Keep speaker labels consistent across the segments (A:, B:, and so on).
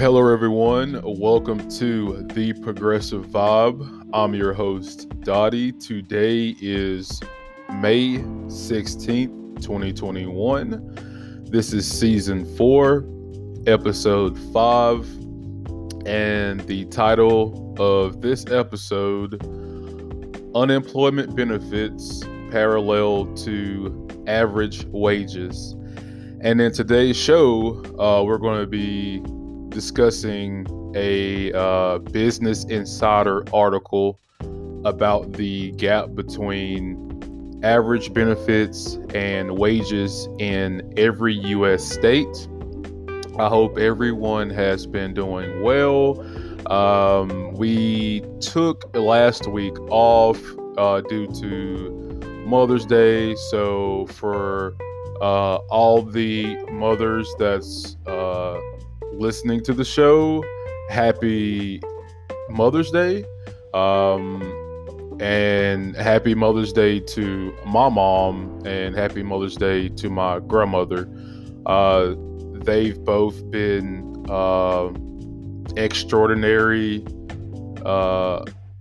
A: Hello, everyone. Welcome to The Progressive Vibe. I'm your host, Dottie. Today is May 16th, 2021. This is Season 4, Episode 5. And the title of this episode, Unemployment Benefits Parallel to Average Wages. And in today's show, we're going to be discussing a Business Insider article about the gap between average benefits and wages in every U.S. state. I hope everyone has been doing well. We took last week off due to Mother's Day, so for all the mothers that's listening to the show, happy Mother's Day, and happy Mother's Day to my mom, and happy Mother's Day to my grandmother. They've both been extraordinary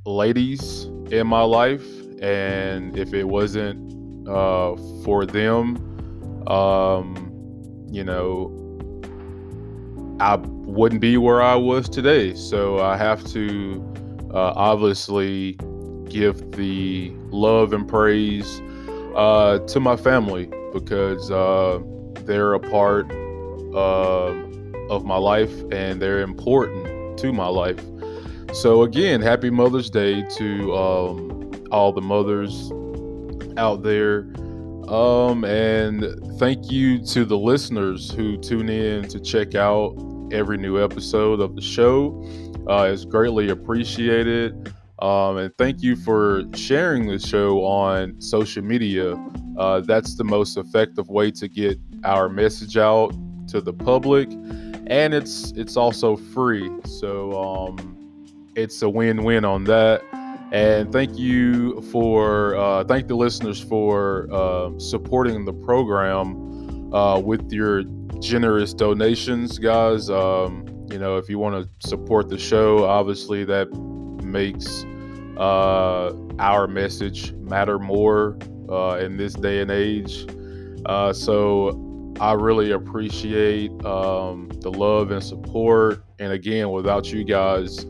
A: ladies in my life, and if it wasn't for them, I wouldn't be where I was today. So I have to obviously give the love and praise to my family, because they're a part of my life and they're important to my life. So again, happy Mother's Day to all the mothers out there. And thank you to the listeners who tune in to check out every new episode of the show. It's greatly appreciated. And thank you for sharing the show on social media. That's the most effective way to get our message out to the public. And it's also free. So it's a win-win on that. And thank you for thank the listeners for supporting the program with your generous donations, guys. If you want to support the show, obviously that makes our message matter more in this day and age. So I really appreciate the love and support. And again, without you guys,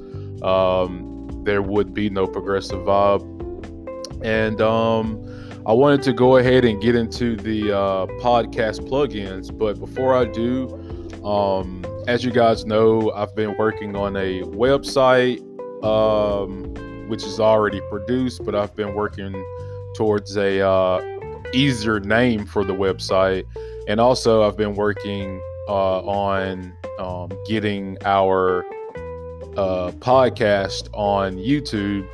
A: there would be no Progressive Vibe. And I wanted to go ahead and get into the podcast plugins. But before I do, as you guys know, I've been working on a website, which is already produced, but I've been working towards a easier name for the website. And also I've been working on getting our podcast on YouTube.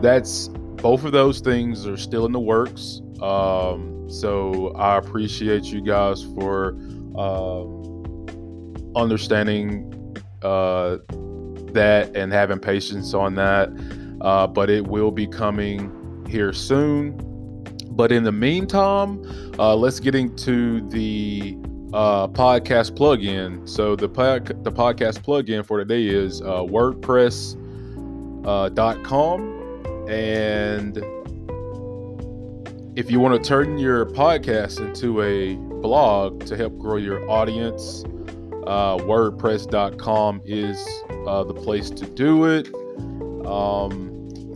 A: That's both of those things are still in the works. So I appreciate you guys for understanding that and having patience on that. But it will be coming here soon. But in the meantime, let's get into the podcast plugin. So the podcast plugin for today is WordPress.com. And if you want to turn your podcast into a blog to help grow your audience, WordPress.com is the place to do it.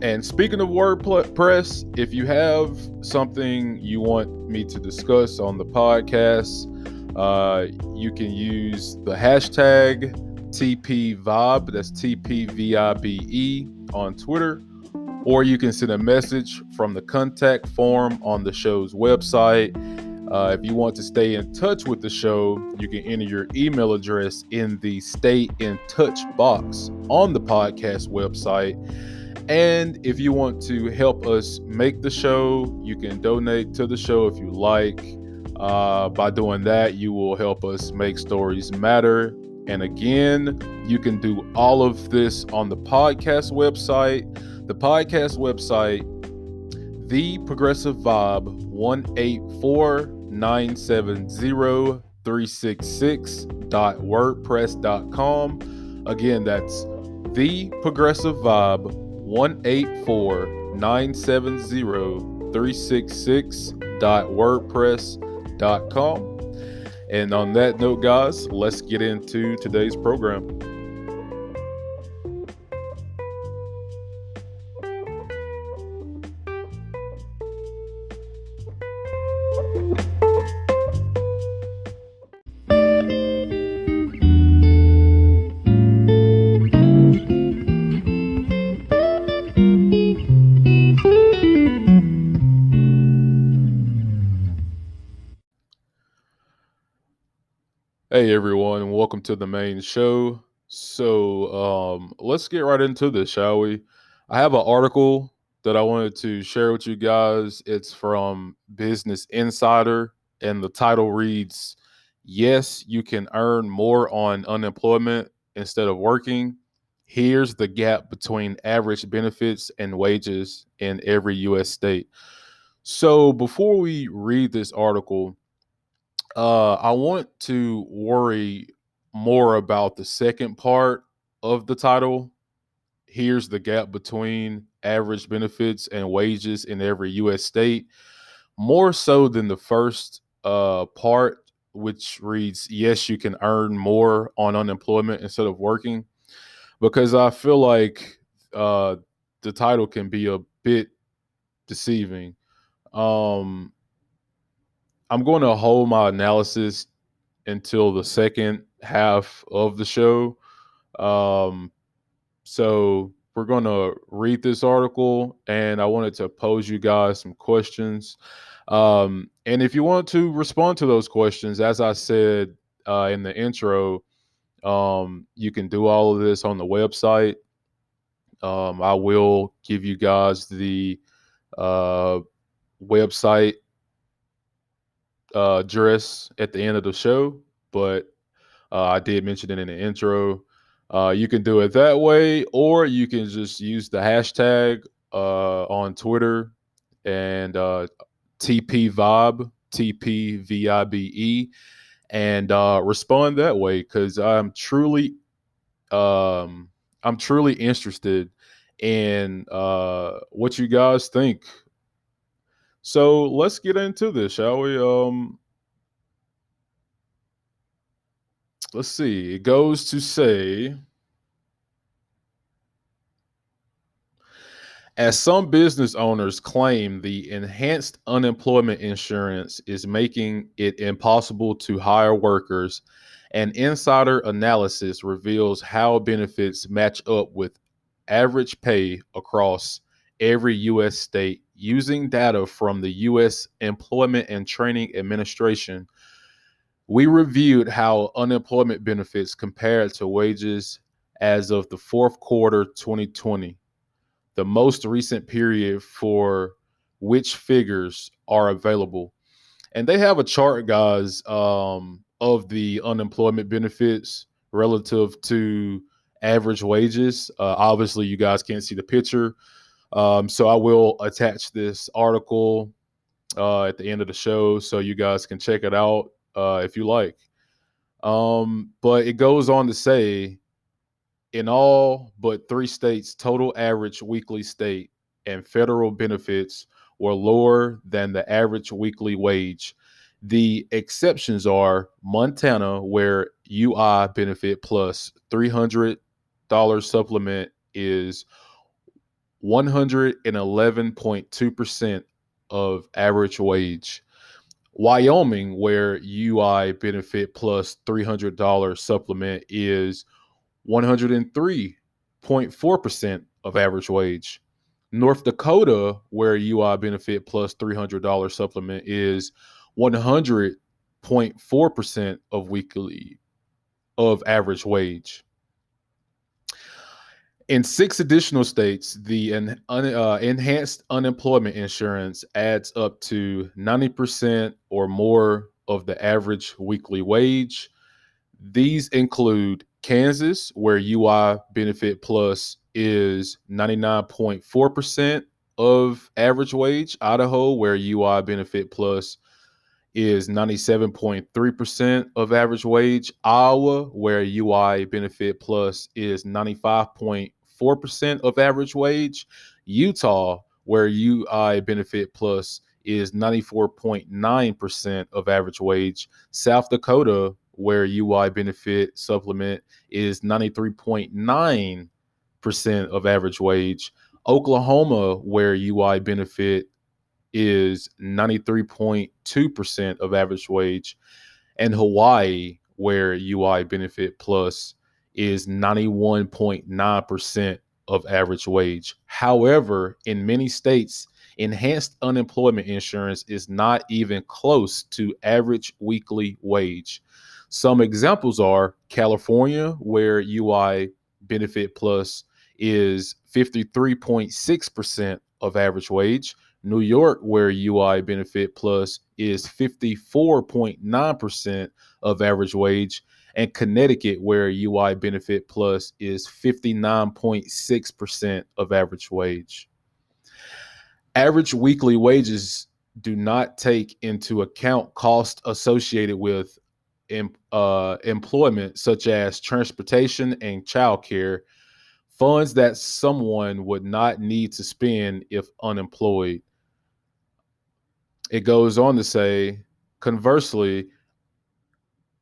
A: And speaking of WordPress, if you have something you want me to discuss on the podcast, you can use the hashtag TPVibe, that's TPVIBE on Twitter, or you can send a message from the contact form on the show's website. If you want to stay in touch with the show, you can enter your email address in the Stay in Touch box on the podcast website. And if you want to help us make the show, you can donate to the show if you like. By doing that, you will help us make stories matter. And again, you can do all of this on the podcast website. The podcast website, The Progressive Vibe 184970366.wordpress.com. Again, that's The Progressive Vibe 1-844-970-366.wordpress.com. And on that note, guys, let's get into today's program. Hey everyone, and welcome to the main show. So let's get right into this, shall we? I have an article that I wanted to share with you guys. It's from Business Insider, and the title reads, "Yes, you can earn more on unemployment instead of working. Here's the gap between average benefits and wages in every U.S. state." So before we read this article, I want to worry more about the second part of the title. Here's the gap between average benefits and wages in every U.S. state, more so than the first part, which reads, "Yes, you can earn more on unemployment instead of working," because I feel like uh, the title can be a bit deceiving. Um, I'm going to hold my analysis until the second half of the show. Um, so we're going to read this article, and I wanted to pose you guys some questions. And if you want to respond to those questions, as I said in the intro, you can do all of this on the website. I will give you guys the uh, website address at the end of the show, but I did mention it in the intro. You can do it that way, or you can just use the hashtag on Twitter and TPVibe, and respond that way because I'm truly interested in what you guys think. So let's get into this, shall we? Let's see. It goes to say, as some business owners claim the enhanced unemployment insurance is making it impossible to hire workers, an insider analysis reveals how benefits match up with average pay across every U.S. state using data from the U.S. Employment and Training Administration. We reviewed how unemployment benefits compared to wages as of the fourth quarter 2020, the most recent period for which figures are available. And they have a chart, guys, of the unemployment benefits relative to average wages. Obviously, you guys can't see the picture. So I will attach this article at the end of the show so you guys can check it out if you like. But it goes on to say, in all but 3 states, total average weekly state and federal benefits were lower than the average weekly wage. The exceptions are Montana, where UI benefit plus $300 supplement is 111.2% of average wage. Wyoming, where UI benefit plus $300 supplement is 103.4% of average wage. North Dakota, where UI benefit plus $300 supplement is 100.4% of average wage. In 6 additional states, the enhanced unemployment insurance adds up to 90% or more of the average weekly wage. These include Kansas, where UI benefit plus is 99.4% of average wage; Idaho, where UI benefit plus is 97.3% of average wage. Iowa, where UI Benefit Plus is 95.4% of average wage. Utah, where UI Benefit Plus is 94.9% of average wage. South Dakota, where UI Benefit Supplement is 93.9% of average wage. Oklahoma, where UI Benefit is 93.2% of average wage, and Hawaii, where UI Benefit Plus is 91.9% of average wage. However, in many states, enhanced unemployment insurance is not even close to average weekly wage. Some examples are California, where UI Benefit Plus is 53.6% of average wage. New York, where UI Benefit Plus is 54.9% of average wage, and Connecticut, where UI Benefit Plus is 59.6% of average wage. Average weekly wages do not take into account costs associated with employment, such as transportation and childcare, funds that someone would not need to spend if unemployed. It goes on to say, conversely,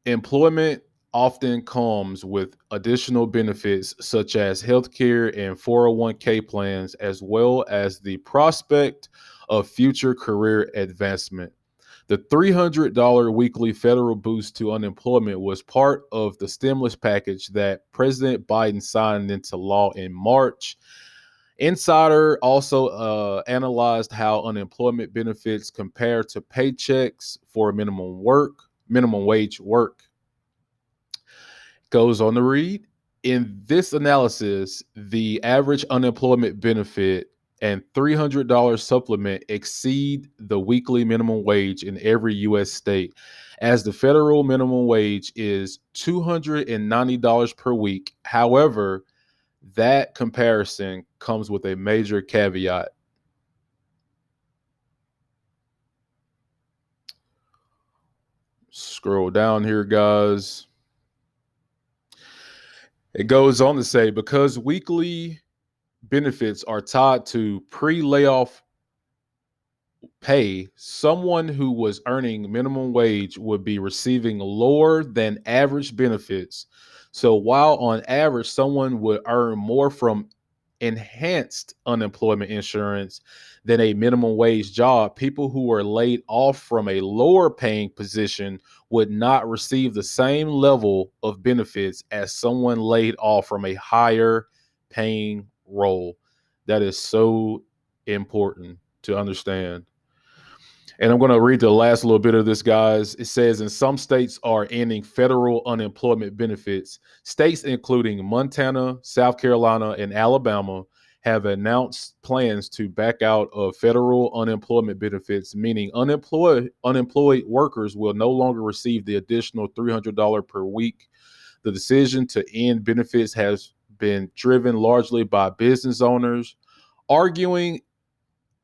A: employment often comes with additional benefits such as healthcare and 401k plans, as well as the prospect of future career advancement. The $300 weekly federal boost to unemployment was part of the stimulus package that President Biden signed into law in March. Insider also analyzed how unemployment benefits compare to paychecks for minimum wage work. Goes on to read, in this analysis, the average unemployment benefit and $300 supplement exceed the weekly minimum wage in every U.S. state, as the federal minimum wage is $290 per week. However, that comparison comes with a major caveat. Scroll down here, guys. It goes on to say, because weekly benefits are tied to pre-layoff pay, someone who was earning minimum wage would be receiving lower than average benefits. So while on average, someone would earn more from enhanced unemployment insurance than a minimum wage job, people who were laid off from a lower paying position would not receive the same level of benefits as someone laid off from a higher paying role. That is so important to understand. And I'm going to read the last little bit of this, guys. It says, in some states are ending federal unemployment benefits. States including Montana, South Carolina, and Alabama have announced plans to back out of federal unemployment benefits, meaning unemployed workers will no longer receive the additional $300 per week. The decision to end benefits has been driven largely by business owners, arguing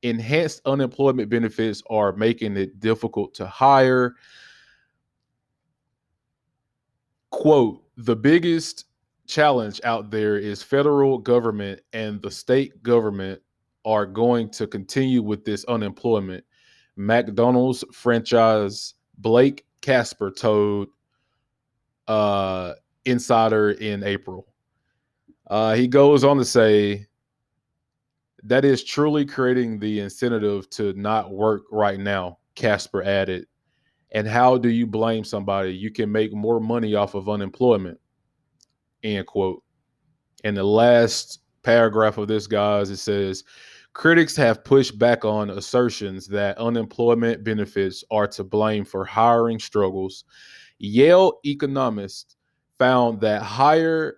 A: enhanced unemployment benefits are making it difficult to hire. Quote, the biggest challenge out there is federal government and the state government are going to continue with this unemployment. McDonald's franchise Blake Casper told Insider in April. He goes on to say, that is truly creating the incentive to not work right now, Casper added. And how do you blame somebody? You can make more money off of unemployment, end quote. In the last paragraph of this, guys, it says, critics have pushed back on assertions that unemployment benefits are to blame for hiring struggles. Yale economists found that higher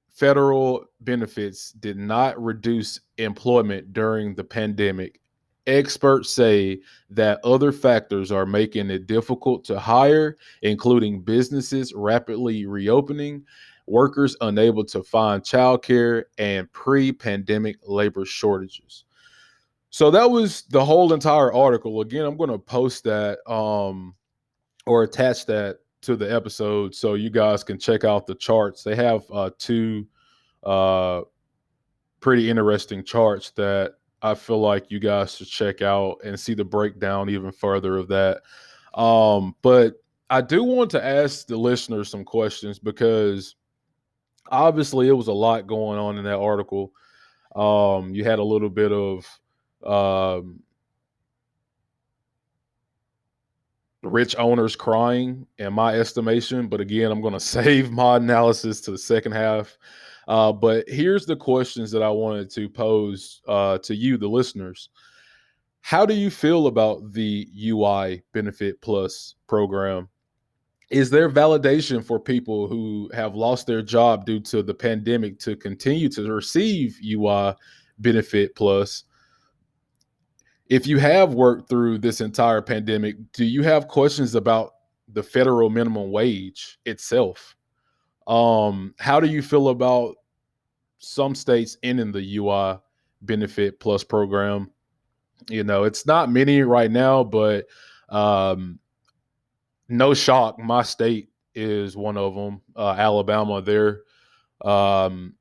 A: federal benefits did not reduce employment during the pandemic. Experts say that other factors are making it difficult to hire, including businesses rapidly reopening, workers unable to find childcare, and pre-pandemic labor shortages. So that was the whole entire article. Again, I'm going to post that or attach that to the episode so you guys can check out the charts. They have two uh, pretty interesting charts that I feel like you guys should check out and see the breakdown even further of that. But I do want to ask the listeners some questions because obviously it was a lot going on in that article. You had a little bit of um, rich owners crying, in my estimation. But again, I'm going to save my analysis to the second half. But here's the questions that I wanted to pose to you, the listeners. How do you feel about the UI Benefit Plus program? Is there validation for people who have lost their job due to the pandemic to continue to receive UI Benefit Plus? If you have worked through this entire pandemic, do you have questions about the federal minimum wage itself? How do you feel about some states ending the UI Benefit Plus program? It's not many right now, but no shock, my state is one of them. Alabama, they're um,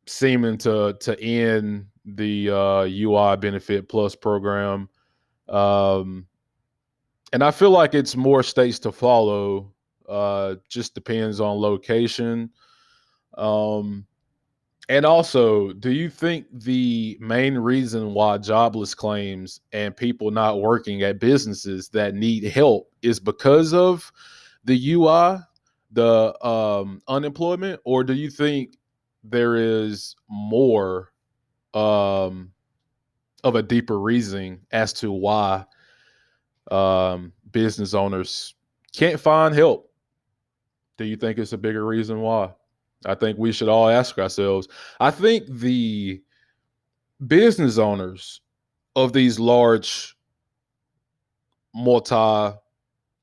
A: seeming to end the UI Benefit Plus program. Um, and I feel like it's more states to follow. Just depends on location. Um, and also, do you think the main reason why jobless claims and people not working at businesses that need help is because of the UI, the unemployment, or do you think there is more um, of a deeper reason as to why business owners can't find help? Do you think it's a bigger reason why? I think we should all ask ourselves. I think the business owners of these large multi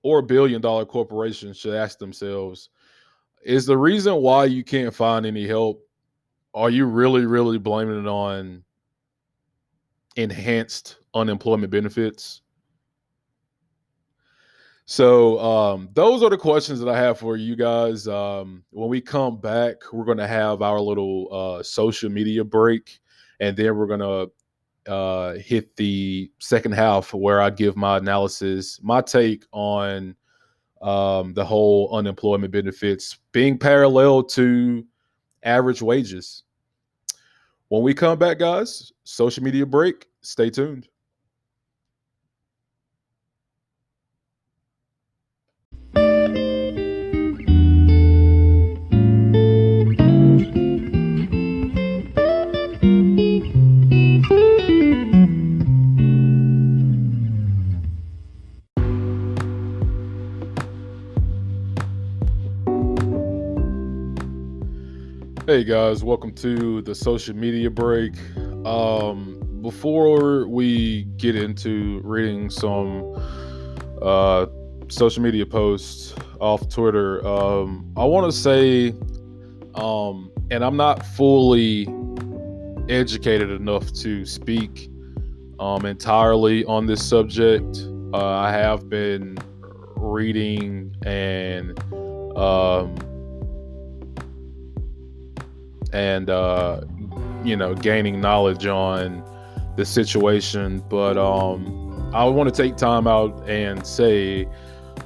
A: or billion-dollar corporations should ask themselves, is the reason why you can't find any help, are you really, really blaming it on enhanced unemployment benefits? So those are the questions that I have for you guys. When we come back, we're going to have our little social media break, and then we're going to hit the second half where I give my analysis, my take on the whole unemployment benefits being parallel to average wages. When we come back, guys, social media break. Stay tuned. Hey guys, welcome to the social media break. Before we get into reading some social media posts off Twitter, I want to say, and I'm not fully educated enough to speak entirely on this subject. I have been reading and gaining knowledge on the situation, but I want to take time out and say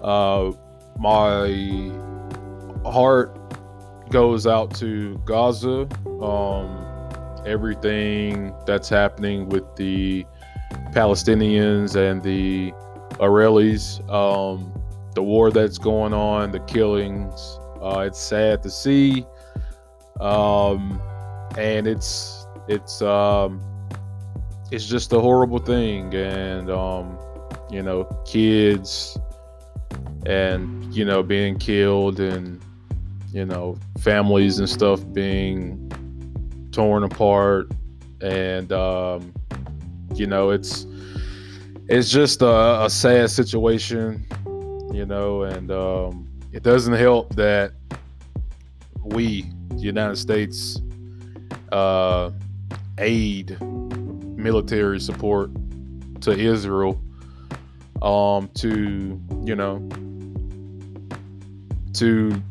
A: my heart goes out to Gaza. Everything that's happening with the Palestinians and the Israelis, the war that's going on, the killings, it's sad to see. And it's just a horrible thing, and kids and being killed, and families and stuff being torn apart, and it's just a sad situation, and it doesn't help that the United States aid military support to Israel, to, to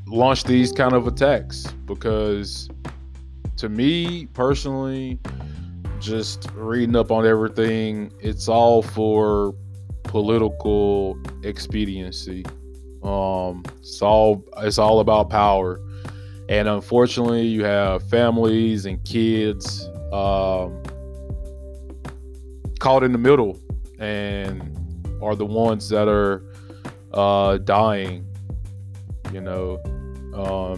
A: launch these kind of attacks. Because to me personally, just reading up on everything, it's all for political expediency. It's all about power, and unfortunately, you have families and kids caught in the middle, and are the ones that are dying.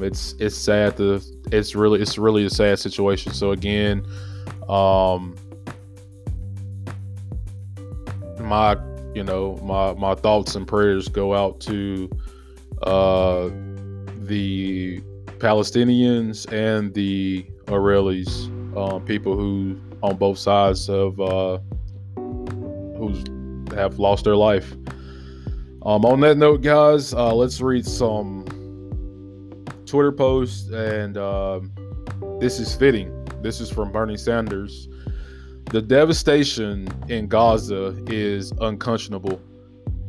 A: It's sad. It's really a sad situation. So again, my thoughts and prayers go out to the Palestinians and the Israelis, people who on both sides who have lost their life. On that note, guys, let's read some Twitter posts, and this is fitting. This is from Bernie Sanders. The devastation in Gaza is unconscionable.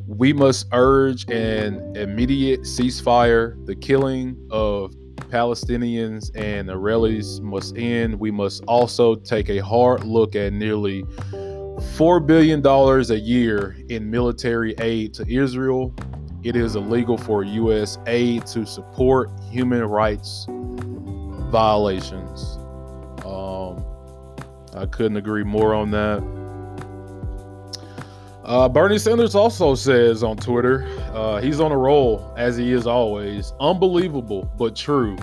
A: We must urge an immediate ceasefire. The killing of Palestinians and Israelis must end. We must also take a hard look at nearly $4 billion a year in military aid to Israel. It is illegal for U.S. aid to support human rights violations. I couldn't agree more on that. Bernie Sanders also says on Twitter, he's on a roll, as he is always. Unbelievable, but true.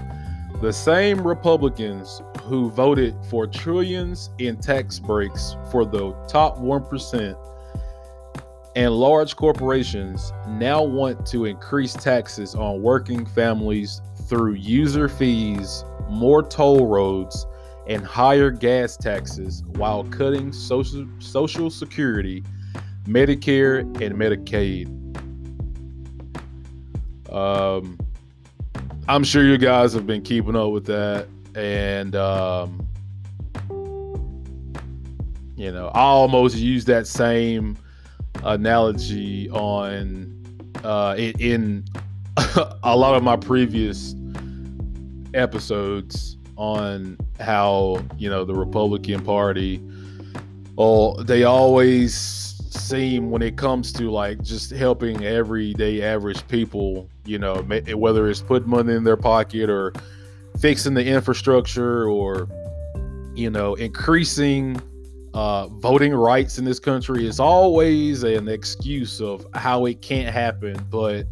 A: The same Republicans who voted for trillions in tax breaks for the top 1% and large corporations now want to increase taxes on working families through user fees, more toll roads, and higher gas taxes, while cutting Social Security, Medicare, and Medicaid. I'm sure you guys have been keeping up with that, and I almost used that same analogy on in a lot of my previous episodes on how the Republican Party, they always seem, when it comes to like just helping everyday average people, whether it's putting money in their pocket or fixing the infrastructure or increasing voting rights in this country, is always an excuse of how it can't happen. But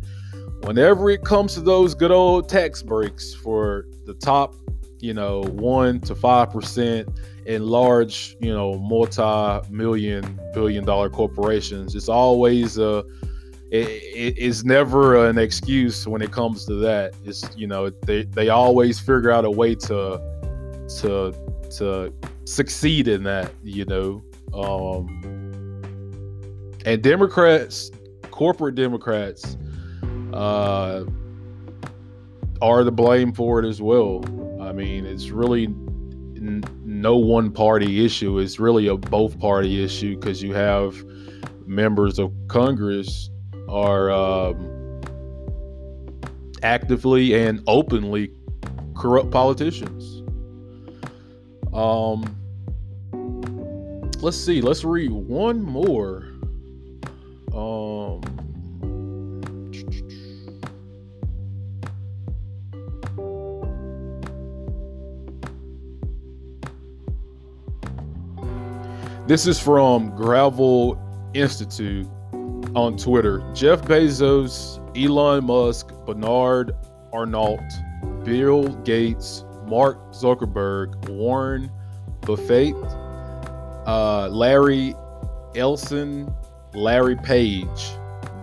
A: whenever it comes to those good old tax breaks for the top 1 to 5% in large, multi-million, billion-dollar corporations, it's always it's never an excuse when it comes to that. It's they always figure out a way to succeed in that. And Democrats, corporate Democrats, are to blame for it as well. I mean, it's really no one party issue. It's really a both party issue, because you have members of Congress are actively and openly corrupt politicians. Let's see. Let's read one more. This is from Gravel Institute on Twitter. Jeff Bezos, Elon Musk, Bernard Arnault, Bill Gates, Mark Zuckerberg, Warren Buffett, Larry Ellison, Larry Page.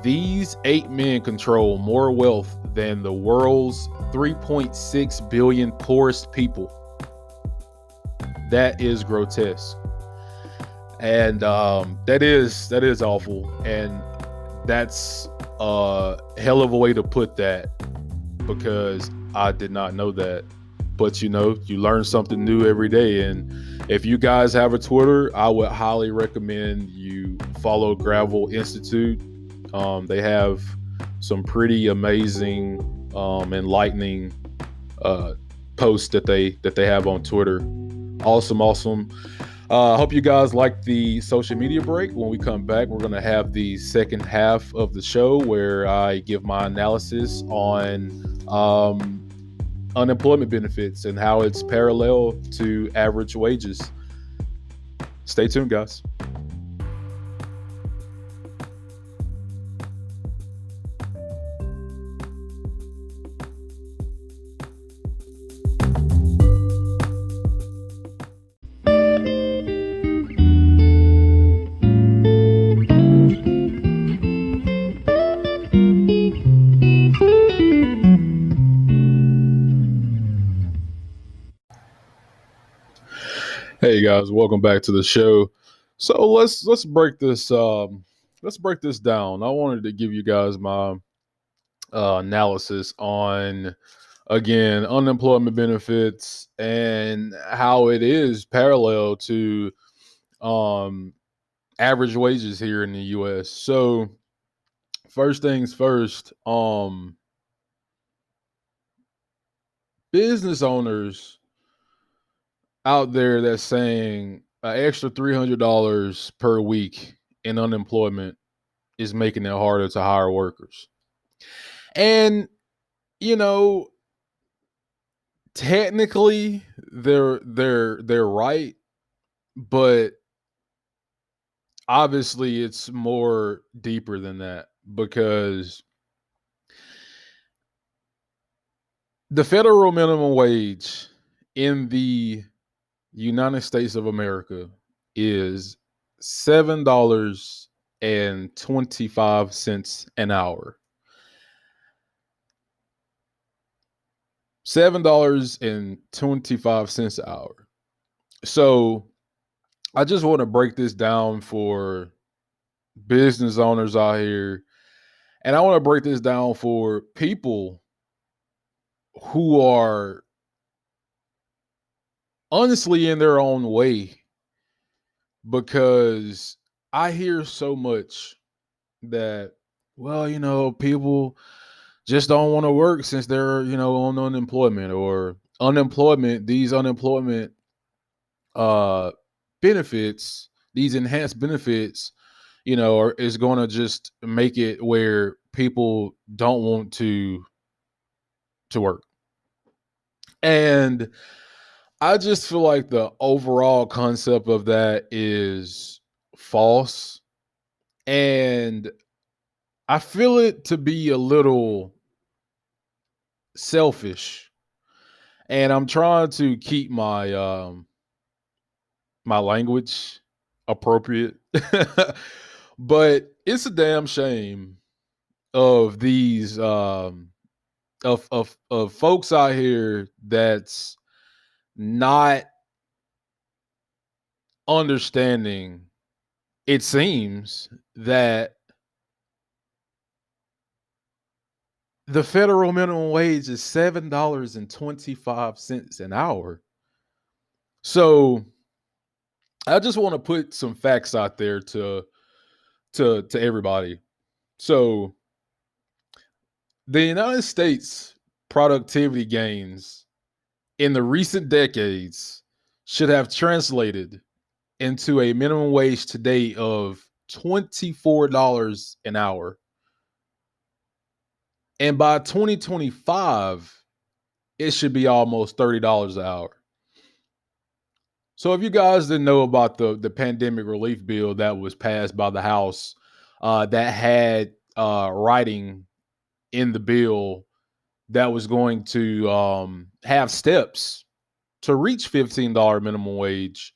A: These 8 men control more wealth than the world's 3.6 billion poorest people. That is grotesque. And that is awful. And that's a hell of a way to put that, because I did not know that. but you learn something new every day. And if you guys have a Twitter, I would highly recommend you follow Gravel Institute. They have some pretty amazing, enlightening posts that they have on Twitter. Awesome. I hope you guys like the social media break. When we come back, we're going to have the second half of the show where I give my analysis on unemployment benefits and how it's parallel to average wages. Stay tuned, guys. Hey guys, welcome back to the show. So let's break this down. I wanted to give you guys my analysis on, again, unemployment benefits and how it is parallel to average wages here in the US. So first things first, business owners out there that's saying an extra $300 per week in unemployment is making it harder to hire workers. And technically they're right, but obviously it's more deeper than that, because the federal minimum wage in the United States of America is $7.25 an hour. $7.25 an hour. So I just want to break this down for business owners out here. And I want to break this down for people who are honestly in their own way, because I hear so much that, well, people just don't want to work since they're, on unemployment, or these unemployment benefits, these enhanced benefits, is going to just make it where people don't want to work. And I just feel like the overall concept of that is false. And I feel it to be a little selfish. And I'm trying to keep my my language appropriate. But it's a damn shame of these of folks out here that's not understanding, it seems, that the federal minimum wage is $7.25 an hour. So I just want to put some facts out there to everybody. So the United States productivity gains in the recent decades should have translated into a minimum wage today of $24 an hour. And by 2025, it should be almost $30 an hour. So if you guys didn't know about the pandemic relief bill that was passed by the House, that had writing in the bill that was going to have steps to reach $15 minimum wage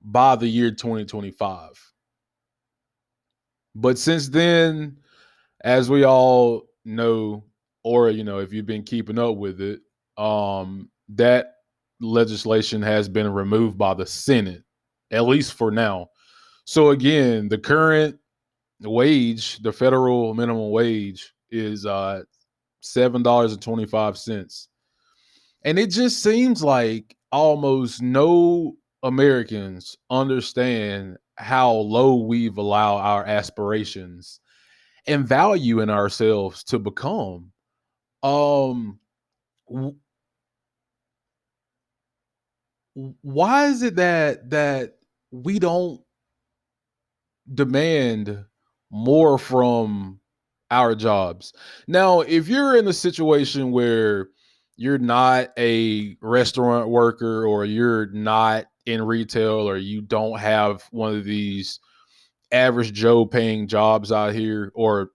A: by the year 2025. But since then, as we all know, or if you've been keeping up with it, that legislation has been removed by the Senate, at least for now. So again, the current wage, the federal minimum wage, is $7.25. And it just seems like almost no Americans understand how low we've allowed our aspirations and value in ourselves to become. Um, w- why is it that we don't demand more from our jobs? Now, if you're in a situation where you're not a restaurant worker or you're not in retail or you don't have one of these average Joe paying jobs out here or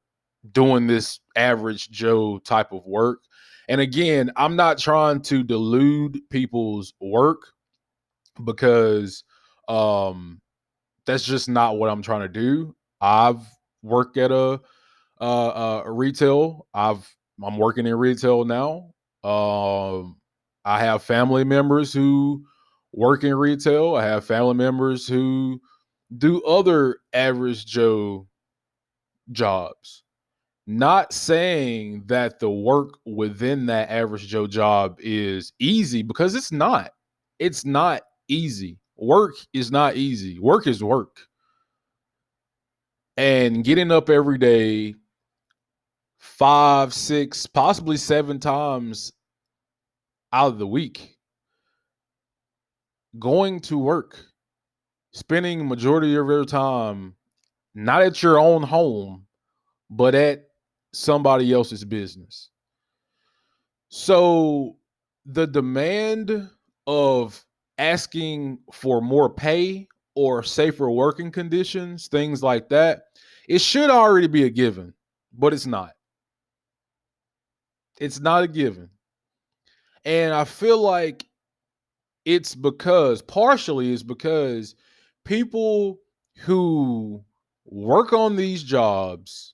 A: doing this average Joe type of work. And again, I'm not trying to delude people's work because um that's just not what I'm trying to do. I've worked at a retail. I'm working in retail now. I have family members who work in retail. I have family members who do other average Joe jobs. Not saying that the work within that average Joe job is easy because it's not. It's not easy. Work is not easy. Work is work. And getting up every day, 5, 6, possibly 7 times out of the week, going to work, spending majority of your time not at your own home, but at somebody else's business. So the demand of asking for more pay or safer working conditions, things like that, it should already be a given, but it's not. It's not a given. And I feel like it's because, partially, it's because people who work on these jobs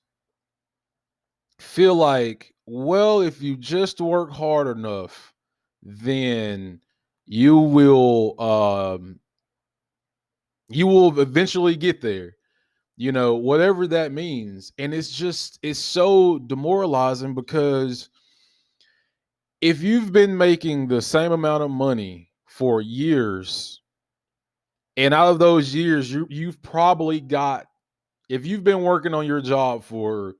A: feel like, well, if you just work hard enough, then you will you will eventually get there. You know, whatever that means. And it's so demoralizing because if you've been making the same amount of money for years, and out of those years, you've probably got, if you've been working on your job for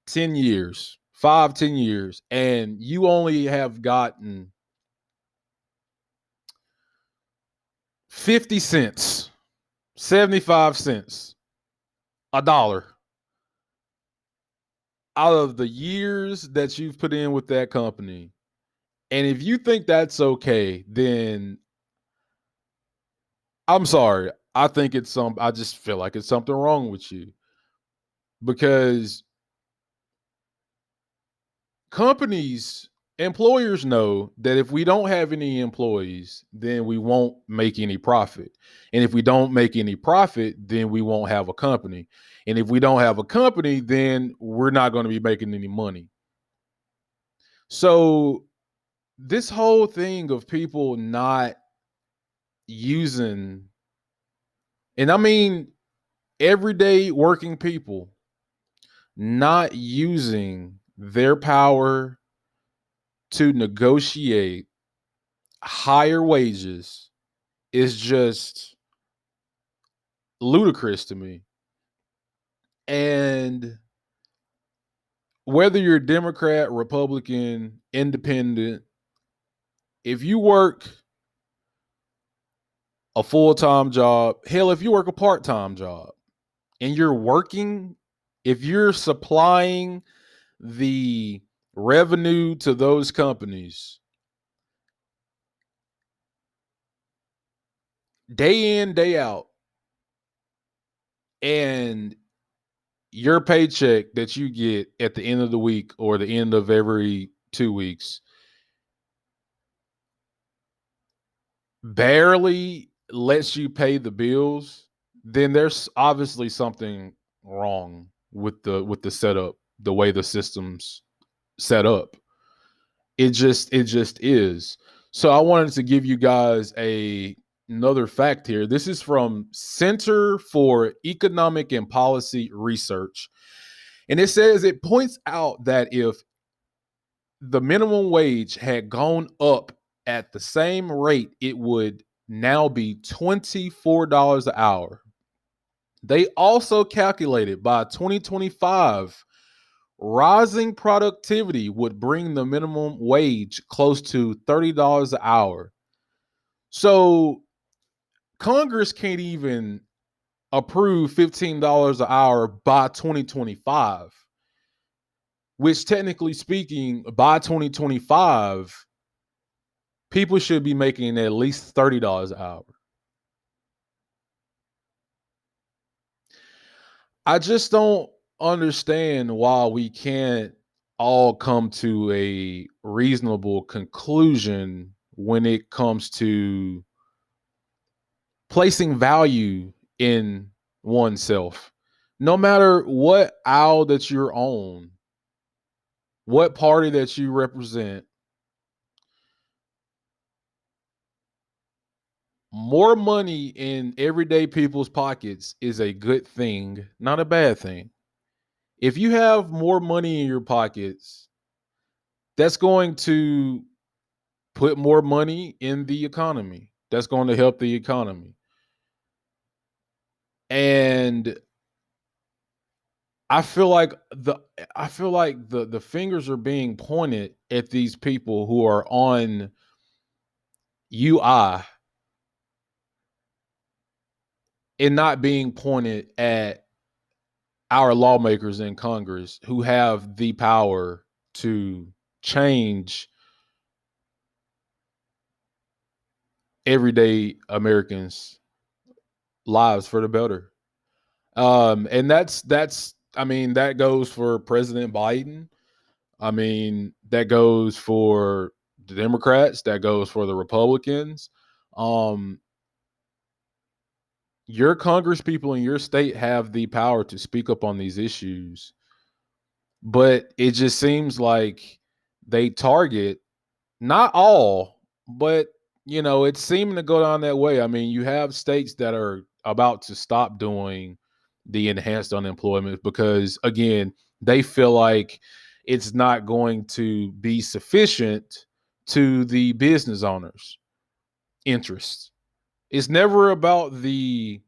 A: 10 years, 5, 10 years, and you only have gotten 50 cents, 75 cents, a dollar out of the years that you've put in with that company. And if you think that's okay, then I'm sorry. I just feel like it's something wrong with you because companies, employers know that if we don't have any employees, then we won't make any profit. And if we don't make any profit, then we won't have a company. And if we don't have a company, then we're not going to be making any money. So, this whole thing of people not using, and I mean everyday working people not using their power to negotiate higher wages is just ludicrous to me. And whether you're Democrat, Republican, Independent, if you work a full time job, hell, if you work a part time job and you're working, if you're supplying the revenue to those companies day in, day out, and your paycheck that you get at the end of the week or the end of every 2 weeks barely lets you pay the bills, then there's obviously something wrong with the setup, the way the system's set up. It just is. So I wanted to give you guys another fact here. This is from Center for Economic and Policy Research. And it says, it points out that if the minimum wage had gone up at the same rate, it would now be $24 an hour. They also calculated by 2025, rising productivity would bring the minimum wage close to $30 an hour. So Congress can't even approve $15 an hour by 2025, which technically speaking, by 2025, people should be making at least $30 an hour. I just don't understand why we can't all come to a reasonable conclusion when it comes to placing value in oneself. No matter what aisle that you're on, what party that you represent, more money in everyday people's pockets is a good thing, not a bad thing. If you have more money in your pockets, that's going to put more money in the economy. That's going to help the economy. And I feel like the fingers are being pointed at these people who are on UI and not being pointed at our lawmakers in Congress who have the power to change everyday Americans' lives for the better. And that's I mean, that goes for President Biden. I mean, that goes for the Democrats, that goes for the Republicans. Um, your Congress people in your state have the power to speak up on these issues, but it just seems like they target not all, but it's seeming to go down that way. I mean, you have states that are about to stop doing the enhanced unemployment because, again, they feel like it's not going to be sufficient to the business owners' interests. It's never about the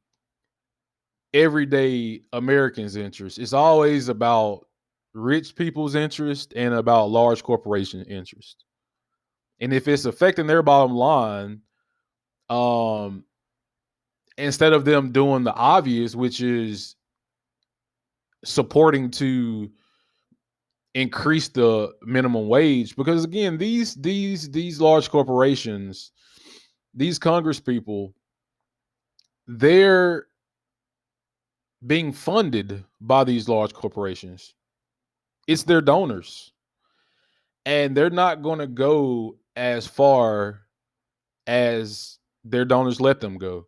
A: everyday Americans' interest. It's always about rich people's interest and about large corporation interest. And if it's affecting their bottom line, um, instead of them doing the obvious, which is supporting to increase the minimum wage, because again, these large corporations, these Congress people, they're being funded by these large corporations. It's their donors, and they're not going to go as far as their donors let them go.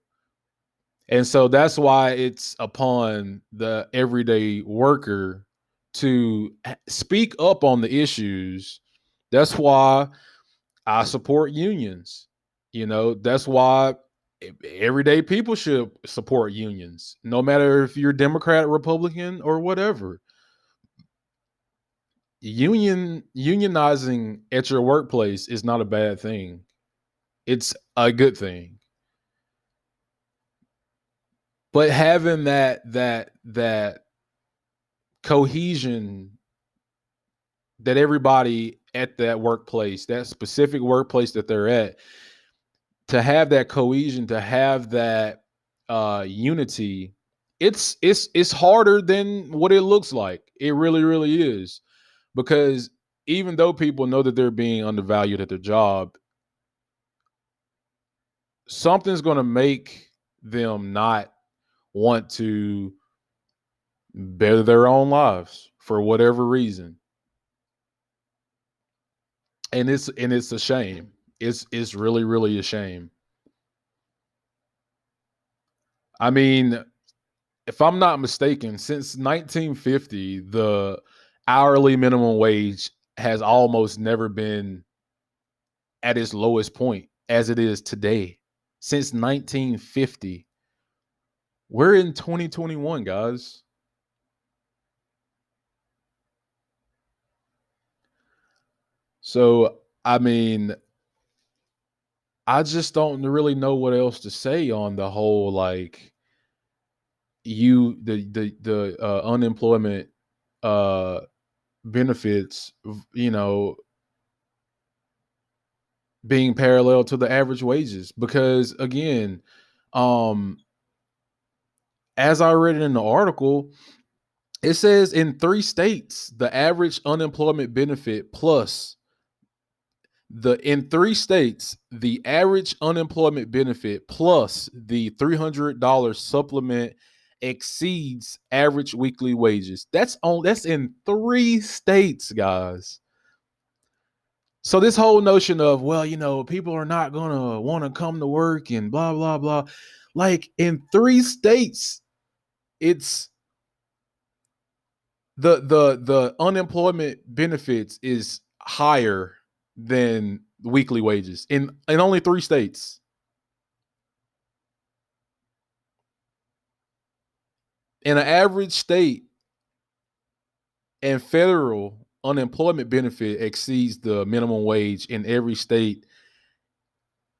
A: And so that's why it's upon the everyday worker to speak up on the issues. That's why I support unions. That's why everyday people should support unions, no matter if you're Democrat, Republican, or whatever. Unionizing at your workplace is not a bad thing. It's a good thing. But having that cohesion, that everybody at that workplace, that specific workplace that they're at, to have that cohesion, to have that unity, it's harder than what it looks like. It really, really is. Because even though people know that they're being undervalued at their job, something's going to make them not want to better their own lives for whatever reason. And it's a shame. It's really, really a shame. I mean, if I'm not mistaken, since 1950, the hourly minimum wage has almost never been at its lowest point as it is today. Since 1950. We're in 2021, guys. So, I mean, I just don't really know what else to say on the whole, like, the unemployment uh benefits, being parallel to the average wages, because again, um as I read it in the article, it says in 3 states the average unemployment benefit plus the in 3 states the average unemployment benefit plus the $300 supplement exceeds average weekly wages. That's in 3 states, guys. So this whole notion of, well, people are not gonna want to come to work and blah blah blah, like in 3 states, it's the unemployment benefits is higher than weekly wages in only 3 states. In an average state, and federal unemployment benefit exceeds the minimum wage in every state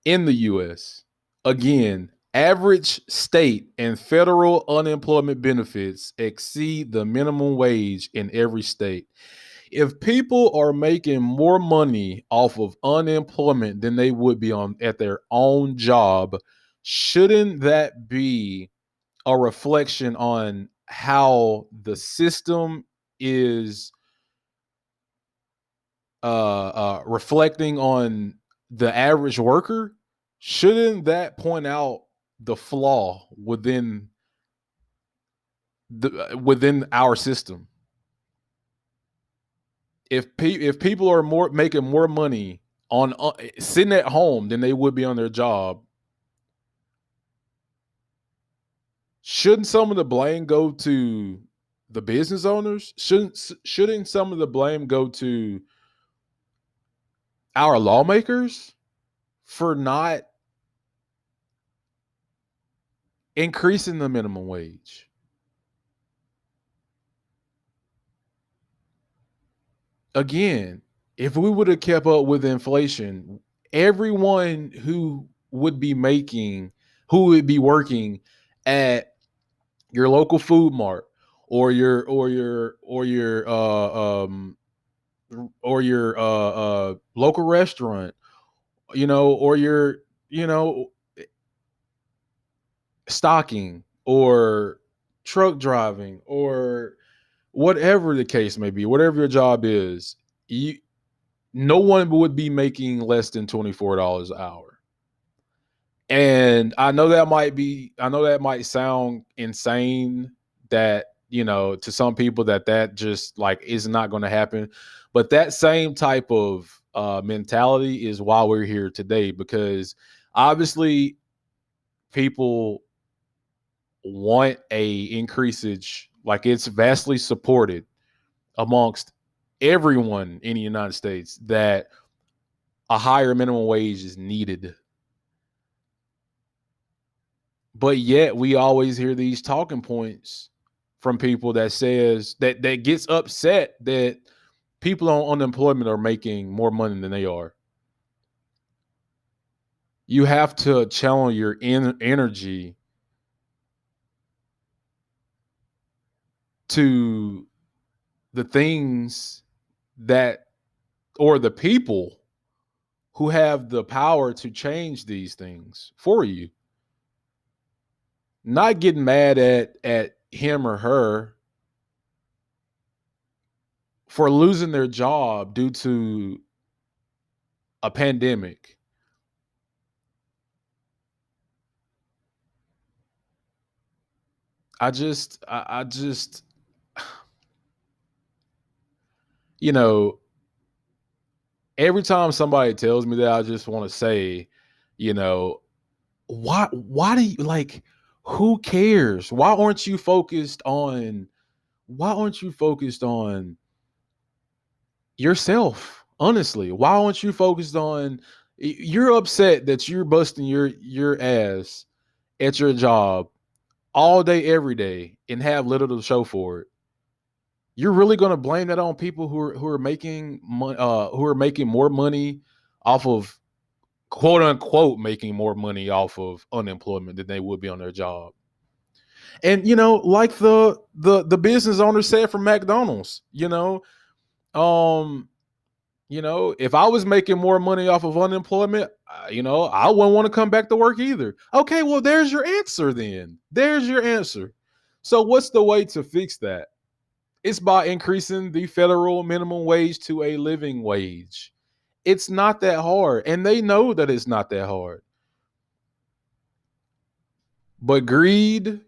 A: in the US. Again, average state and federal unemployment benefits exceed the minimum wage in every state. If people are making more money off of unemployment than they would be on at their own job, shouldn't that be a reflection on how the system is reflecting on the average worker? Shouldn't that point out the flaw within our system? If people are more making more money on sitting at home than they would be on their job, shouldn't some of the blame go to the business owners? Shouldn't some of the blame go to our lawmakers for not increasing the minimum wage? Again, if we would have kept up with inflation, everyone who would be working at your local food mart or your local restaurant, or your you know stocking or truck driving or whatever the case may be, whatever your job is, you no one would be making less than $24 an hour. And I know that might sound insane, that, to some people, that just like is not going to happen. But that same type of mentality is why we're here today, because obviously people want a increasage, like it's vastly supported amongst everyone in the United States that a higher minimum wage is needed. But yet we always hear these talking points from people that says that gets upset that people on unemployment are making more money than they are. You have to channel your energy to the things that, or the people who have the power to change these things for you. Not getting mad at him or her for losing their job due to a pandemic. I just you know, every time somebody tells me that, I just want to say, you know, why do you, like, who cares? Why aren't you focused on yourself? Honestly, why aren't you focused on you're upset that you're busting your ass at your job all day every day and have little to show for it. You're really going to blame that on people who are making who are making more money off of, quote unquote, making more money off of unemployment than they would be on their job. And like the business owner said from McDonald's, um, if I was making more money off of unemployment, I wouldn't want to come back to work either. Okay, well, there's your answer then. There's your answer. So what's the way to fix that? It's by increasing the federal minimum wage to a living wage. It's not that hard, and they know that it's not that hard. But greed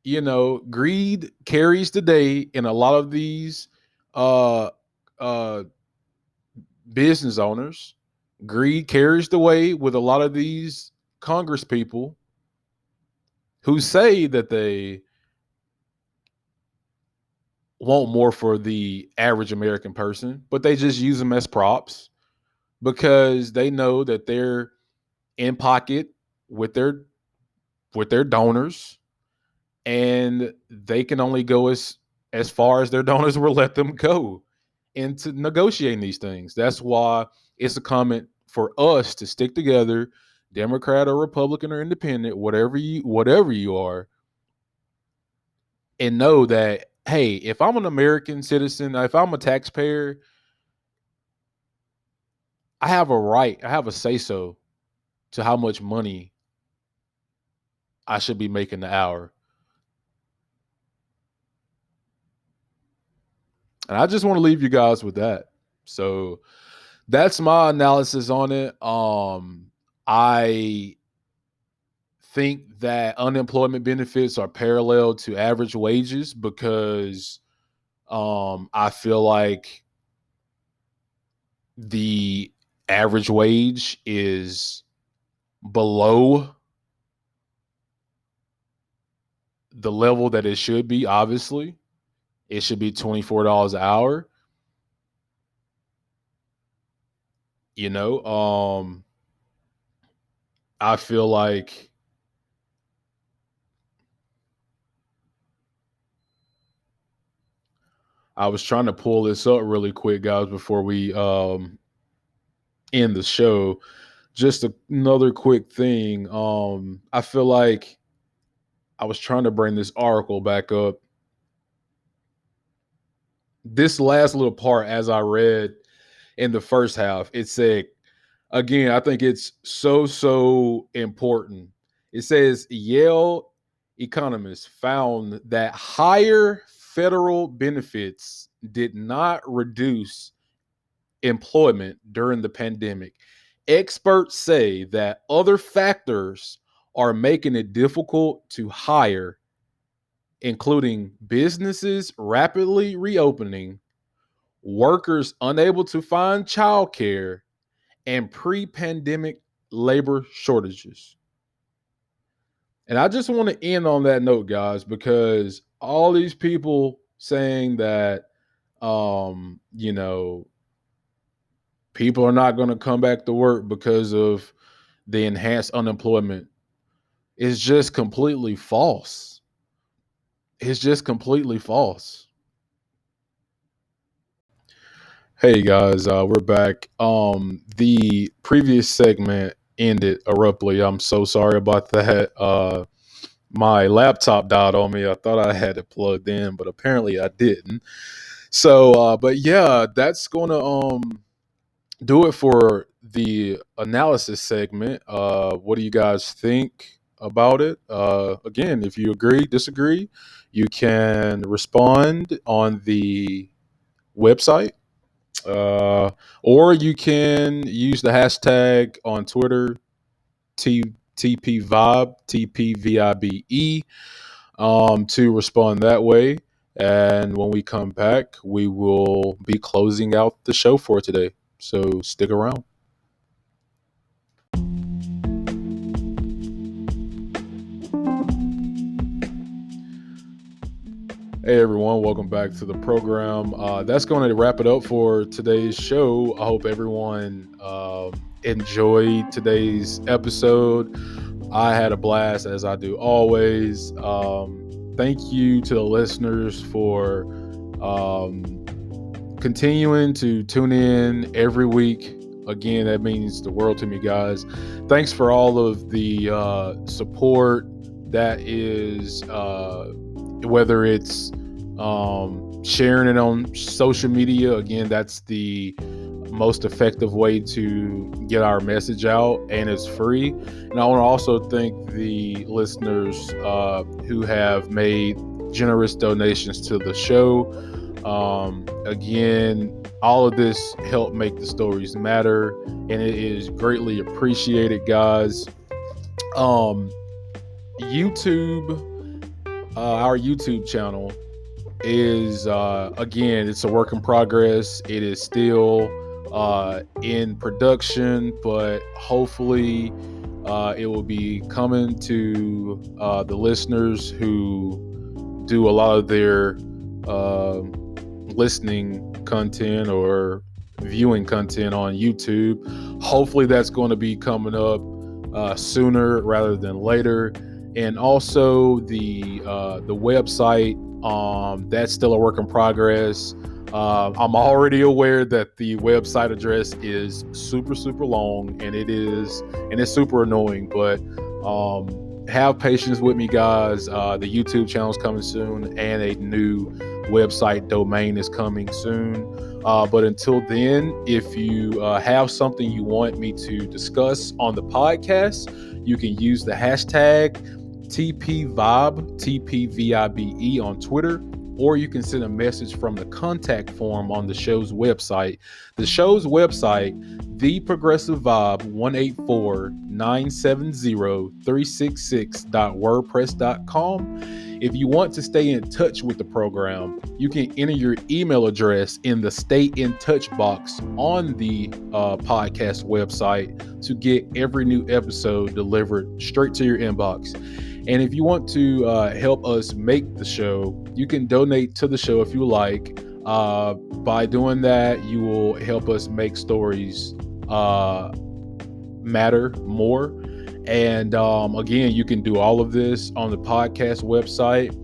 A: carries the day in a lot of these uh uh business owners. Greed carries the way with a lot of these Congress people who say that they want more for the average American person, but they just use them as props because they know that they're in pocket with their donors, and they can only go as far as their donors will let them go into negotiating these things. That's why it's a comment for us to stick together, Democrat or Republican or independent, whatever you are, and know that, hey, if I'm an American citizen, if I'm a taxpayer, I have a right, I have a say so to how much money I should be making the hour. And I just want to leave you guys with that. So that's my analysis on it. I think that unemployment benefits are parallel to average wages because I feel like the average wage is below the level that it should be. Obviously, it should be $24 an hour. I feel like I was trying to pull this up really quick, guys, before we end the show. Just another quick thing. I feel like I was trying to bring this article back up. This last little part, as I read in the first half, it said, again, I think it's so important. It says Yale economists found that higher federal benefits did not reduce employment during the pandemic. Experts say that other factors are making it difficult to hire, including businesses rapidly reopening, workers unable to find childcare, and pre-pandemic labor shortages. And I just want to end on that note, guys, because all these people saying that people are not going to come back to work because of the enhanced unemployment is just completely false. It's just completely false. Hey guys, we're back. The previous segment ended abruptly. I'm so sorry about that. My laptop died on me. I thought I had it plugged in, but apparently I didn't. So, but yeah, that's gonna do it for the analysis segment. What do you guys think about it? Again, if you agree, disagree, you can respond on the website, or you can use the hashtag on Twitter, TPVibe, TPVIBE, to respond that way. And when we come back, we will be closing out the show for today. So stick around. Hey everyone, welcome back to the program. That's going to wrap it up for today's show. I hope everyone enjoyed today's episode. I had a blast, as I do always. Thank you to the listeners for Continuing to tune in every week. Again, that means the world to me, guys. Thanks for all of the support that is, whether it's sharing it on social media. Again, that's the most effective way to get our message out, and it's free. And I want to also thank the listeners who have made generous donations to the show. Again, all of this help make the stories matter, and it is greatly appreciated, guys. YouTube, our YouTube channel is, again, it's a work in progress. It is still in production, but hopefully it will be coming to the listeners who do a lot of their listening content or viewing content on YouTube. Hopefully that's going to be coming up sooner rather than later. And also the website, that's still a work in progress. I'm already aware that the website address is super long, and it's super annoying, but have patience with me, guys. The YouTube channel is coming soon, and a new website domain is coming soon. But until then, if you have something you want me to discuss on the podcast, you can use the hashtag TPVibe, TPVIBE on Twitter, or you can send a message from the contact form on the show's website. The show's website, theprogressivevibe1849703666.wordpress.com. If you want to stay in touch with the program, you can enter your email address in the Stay in Touch box on the podcast website to get every new episode delivered straight to your inbox. And if you want to help us make the show, you can donate to the show if you like. By doing that, you will help us make stories matter more. And again, you can do all of this on the podcast website,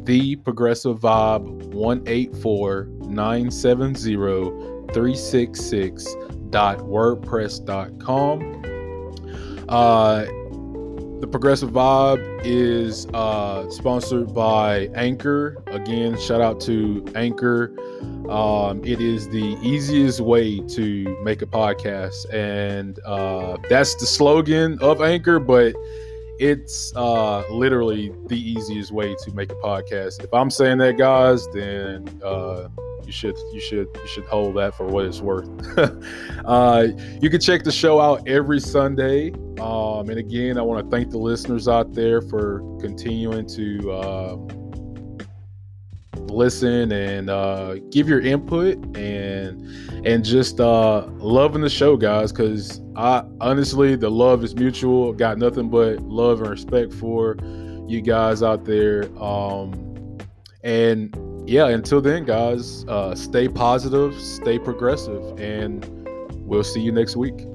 A: theprogressivevibe1849703666.wordpress.com. The Progressive Vibe is sponsored by Anchor. Again, shout out to Anchor. It is the easiest way to make a podcast, and that's the slogan of Anchor, but it's literally the easiest way to make a podcast. If I'm saying that, guys, then you should hold that for what it's worth. You can check the show out every Sunday. And again, I want to thank the listeners out there for continuing to listen and give your input and just loving the show, guys, because I honestly, the love is mutual. Got nothing but love and respect for you guys out there. And yeah, until then, guys, stay positive, stay progressive, and we'll see you next week.